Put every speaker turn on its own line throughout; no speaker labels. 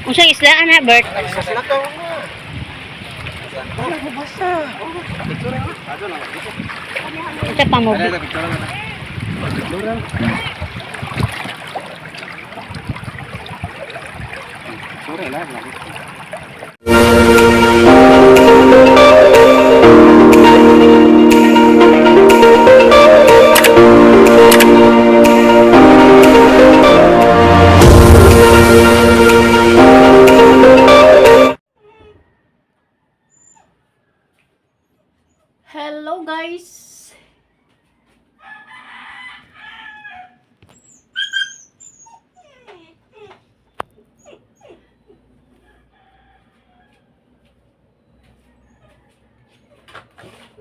Unsang isla ana, Bert?
Sinakaw mo. Wala ko basta.
Unsa pa mo?
Sore lah.
Hello guys.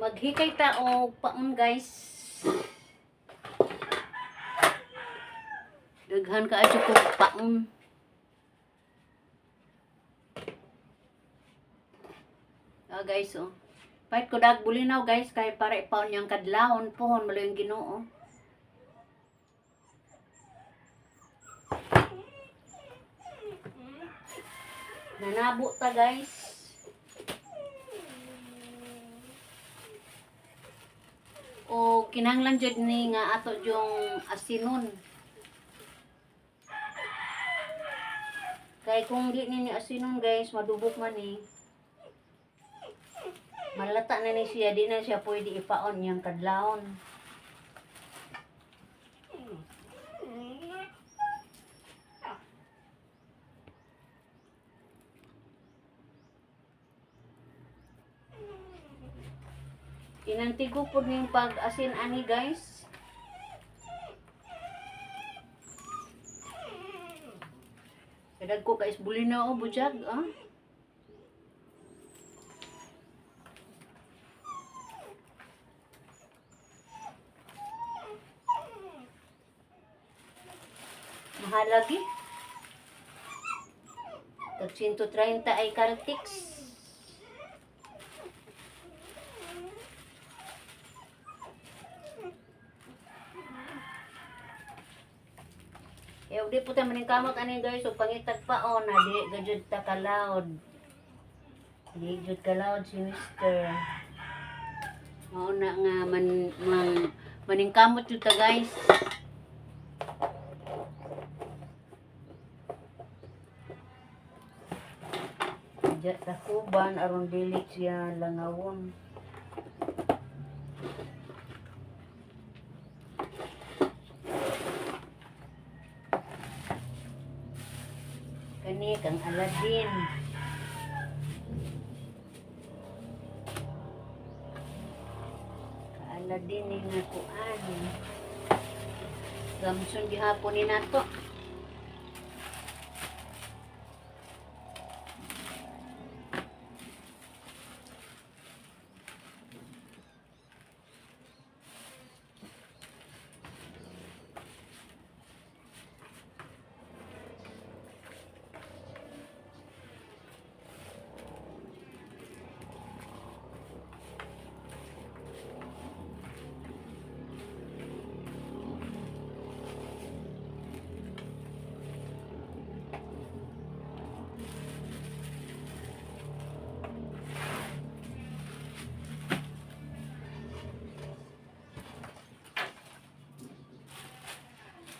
Maghikay ta og paon guys. Daghan ka adyo kog paon. Guys oh. Pahit ko dag bulinaw guys kay para ipaon yang kadlahon pohon malo yung Ginoo. Nanabo ta guys. O kinahanglan jud ni nga ato yung asinon. Kay kung di ni asinon guys, madubok man ni. Malata na ni siya, di na siya pwede ipaon yung kadlawon. Inantigo po ning pag-asin ani guys. Kadag ko guys, buli na o bujag ah. Mahal lagi. Tag 130 ay Caltex. Di po tayo maningkamot ani guys, so pangitag paon na di gajud ta kalaod. Di gajud kalaod si Mister. Mao na nga maningkamot jud ta guys. Diya ta kuban aron dili siya langawon. Kani kang Aladdin. Aladdin ni nga kuan. Gamson gihapon ni nato.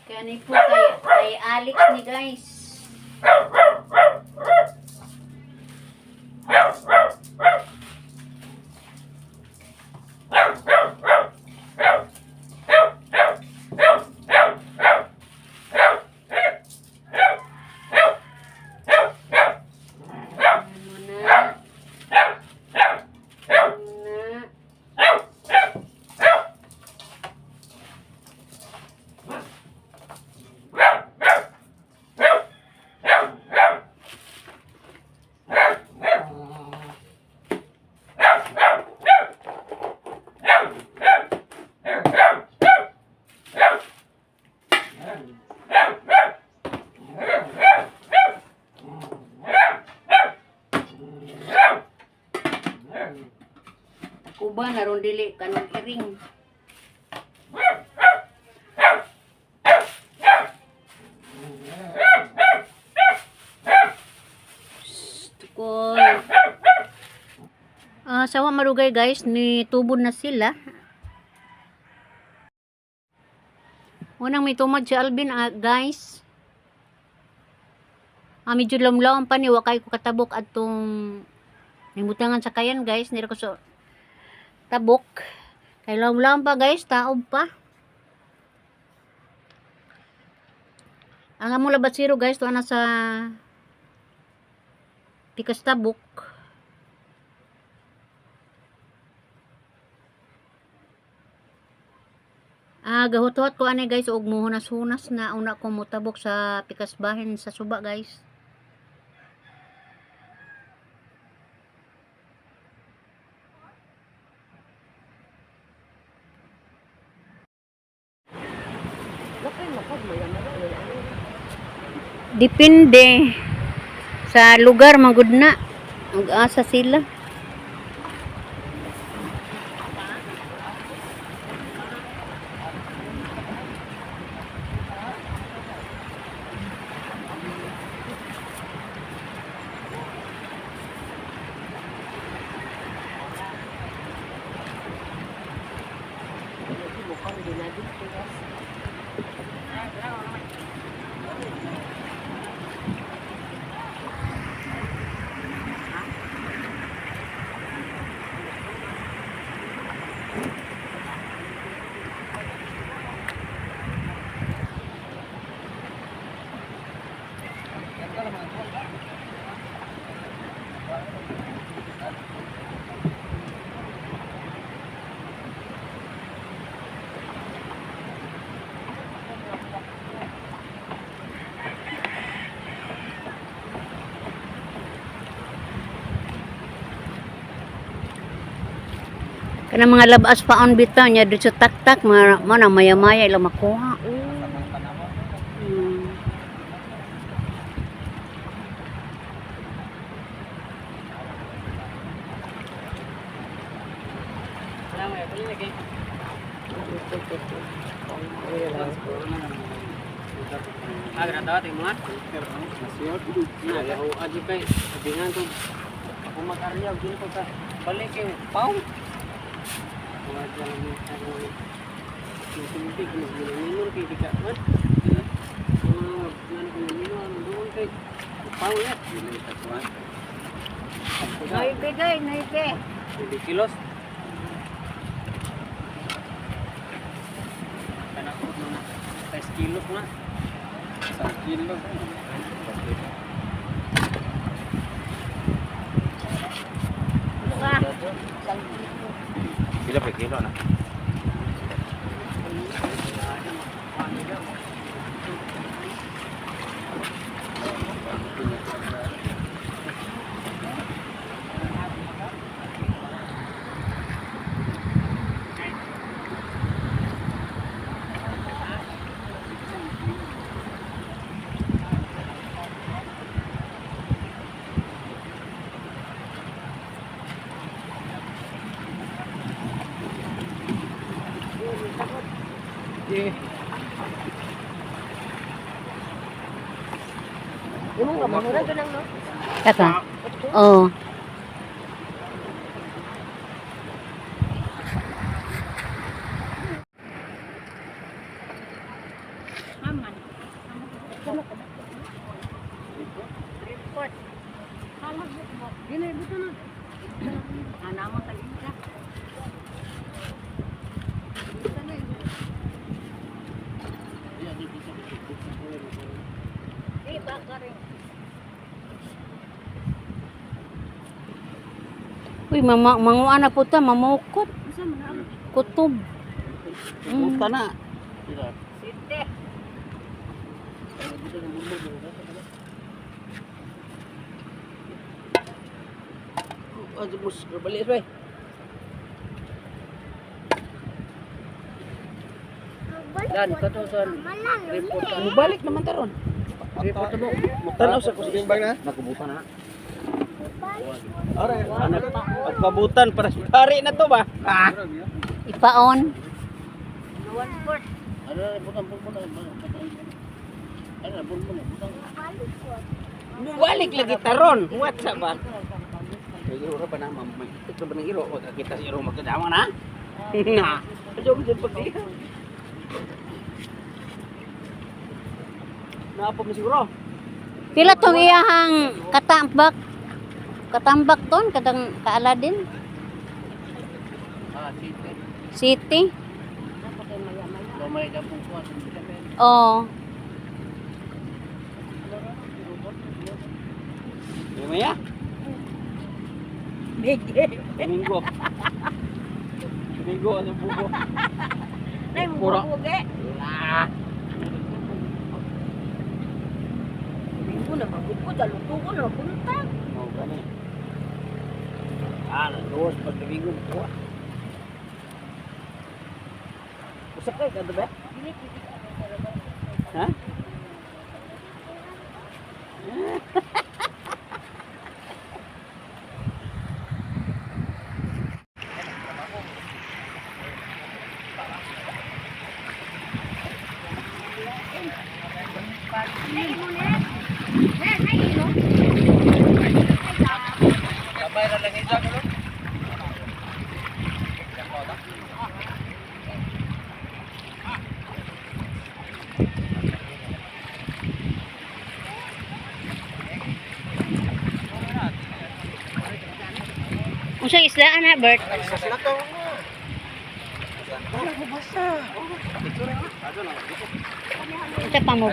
Kani po kay Alex ni guys. Kuba naron dili kanang iring. Ko sawa marugay guys, ni tubod na sila. Unang may tumad si Alvin guys. Medyo lamlawan pa ni wakay ko katabok atong nimutangan sa kayan guys, nira ko so tabok. Kay lamlawan pa guys, taob pa. Ang among labatsiro guys, tuwa na sa pikas tabok. Gahutot ko ani guys, og muhunas-hunas na una ko mutabok sa pikas bahin sa suba guys. Depende sa lugar magud na. Ug-asa sila. Kana mga labas paon bitaw nya dito sa taktak mo na maya-maya ila makuha.
Agrada timuan. Nasiot. Na yaho aji kay dengan tu ako makarya gini ko ta balik kay pau. Wajar ni ako sinti ko minum kay dikat man. Nan ko minum doon kay pau ya. Dili ta tuan. Naike. 2 kilos. Kana ko na 5 kilos na. 1 kilo. Kilo per kilo na.
Yung mga mahura ka lang, no?
Kaka. Oh. Uy, manguan na po ta, mamukot. Kutob.
Buta na.
Sinte.
Aduh, bos, balik bay. Dan kato son report ano balik naman taron. Report mo. Mutanaw sa kusimbang na. Nakubutan na. Ora, pagpabutan para pari na to ba?
Ipaon.
Ano butang butang. Ano butang butang. Balik lagi taron. What sa ba? iro ra ba na magkita ba ng iro o kita si iro magkadama na. Na. Adyo mo pagdi. Naapa mo siguro.
Pila tong iyahang katambak? Katambak ton kadang kaaladin.
Ah, site.
City.
Gamay ka pong kuha.
Oh.
Maya? Domingo. Domingo, ano bubo?
Nay mo
Pura.
buge.
Ah.
Ko na magbuko dalo ko na punta.
Mau gani. Ah, terus pag Domingo buka. Usap kayo, kanto ba? Ha? Sabay na lang isa ko.
Unsang islaan na, Bert?
Sila to.
Unsa pa mo?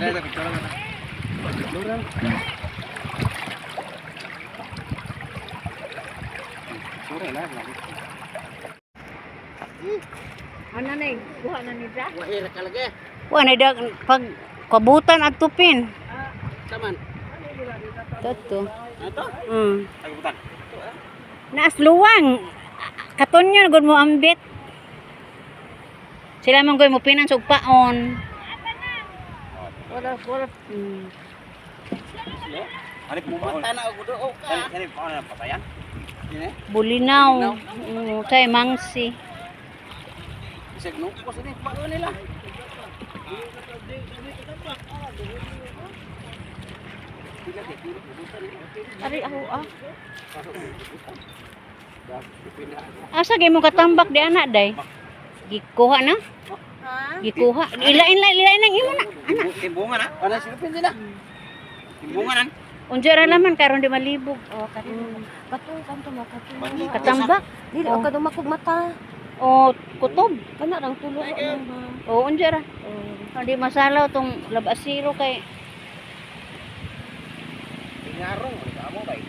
Ano na kuha na ni Jack?
Wahir ka lagi.
Wa na dag pag kabutan at tupin.
Taman.
Toto.
Ito?
Mm.
Tagutan.
Naasluwang. Katonyo gud mo ambit. Sila man mo pinan sa paon.
Wala.
Mm.
Ari pumunta na ako do. Oh, kani paano na patayan? Ini.
Bulinaw. Tay mangsi.
Bisag no ko sini paano nila.
Ari ako
Asa gyud mo katambak di anak day? Gikuha na?
Ha?
Gikuha. Ilain lang imo na.
Timbungan na. Ano silupin din na. Timbungan na.
Unsa ra laman karon di malibog.
Oh, kari. Bato kanto makatu.
Katambak.
Dili o kadto makog mata.
O kutob.
Kana rang tulo ko na.
O unsa ra?
Oh.
Hindi masalaw tong labasiro kay
Ngarong, kamu bay.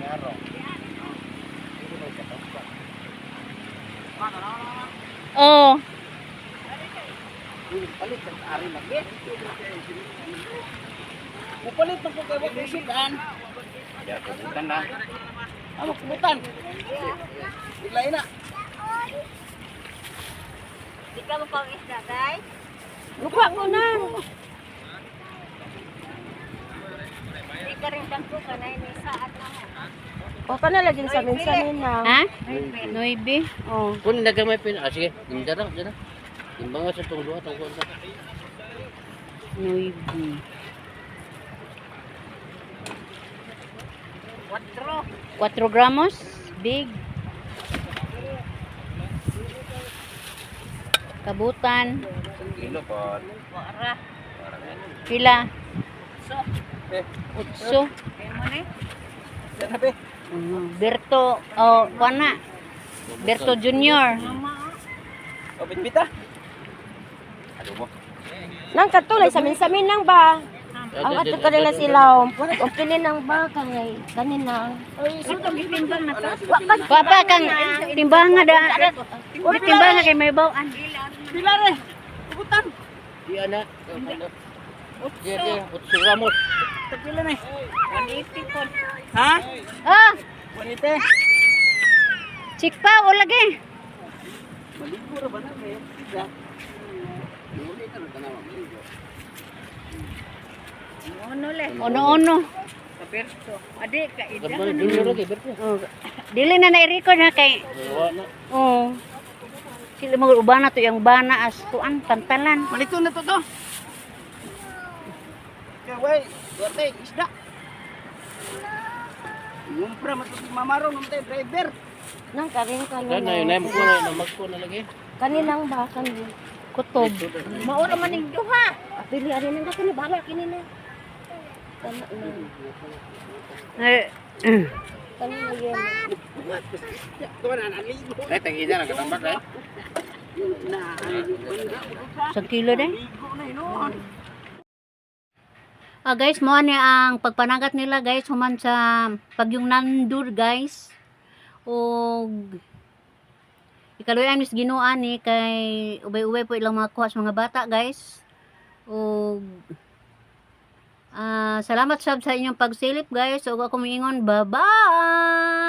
Ngarong.
oh,
Palit sa ari lagi. Mupalit na po kayo magkusudan. Ya, kubutan na. Ano kubutan? Biglain na.
Di ka mo pang isda, guys? Lupa ko na. Di ka rin dangko ka na ini saat na mo. O ka na laging sa minsanin na.
ha? Noibi. Oh.
Kung nagamay pin, sige, dara. Timbang sa itong luha, itong kuwan.
Noibi. 4 gramos. Big. Kabutan.
Kilo po.
Pila?
Eh,
8.
sanabi.
Berto. Oh, kuana. Berto Junior.
O, bitbita. Ano mo?
Nang katulay sa minsamin nang ba? Ang ato ka nila silaw. O pili nang ba kay kanina.
Papa kang timbangan da. Di timbangan kay may bawaan.
Pilar eh. Kubutan. Di ana. Dia, 8 gramos. Tagpila na eh. 180 po. Ha?
Ah,
180.
chikpa o lagi.
Maligo ra ba na may pizza? Muli ka na tanawa maligo.
Ono-ono.
Kaperto.
Adi ka
Kapal dulu lagi berpo.
Oh, dili na na-record na kay
Wala na.
oh. Sila mga ubana to yung bana as tuan pantalan.
Malito na to. Kaya way, duwate isda. Ngumpra matutong mamaro ng tayo driver.
Nang karin ka
Dan na yun, mo ko na magko na lagi.
Kaninang ba? Kanin. Kutob. Maura man ning duha. Pili ari nang kani bala kini na. Kana na. Kana na yan.
Dai tangi dyan ang katambak dai.
Sa kilo din. Guys, mo ani ang pagpanagat nila guys human sa pagyong nandur guys. O ikaluyan mis Ginoo ani kay ubay-ubay po ilang makuha sa mga bata guys. O salamat sab sa inyong pagsilip guys. O ako miingon, bye-bye.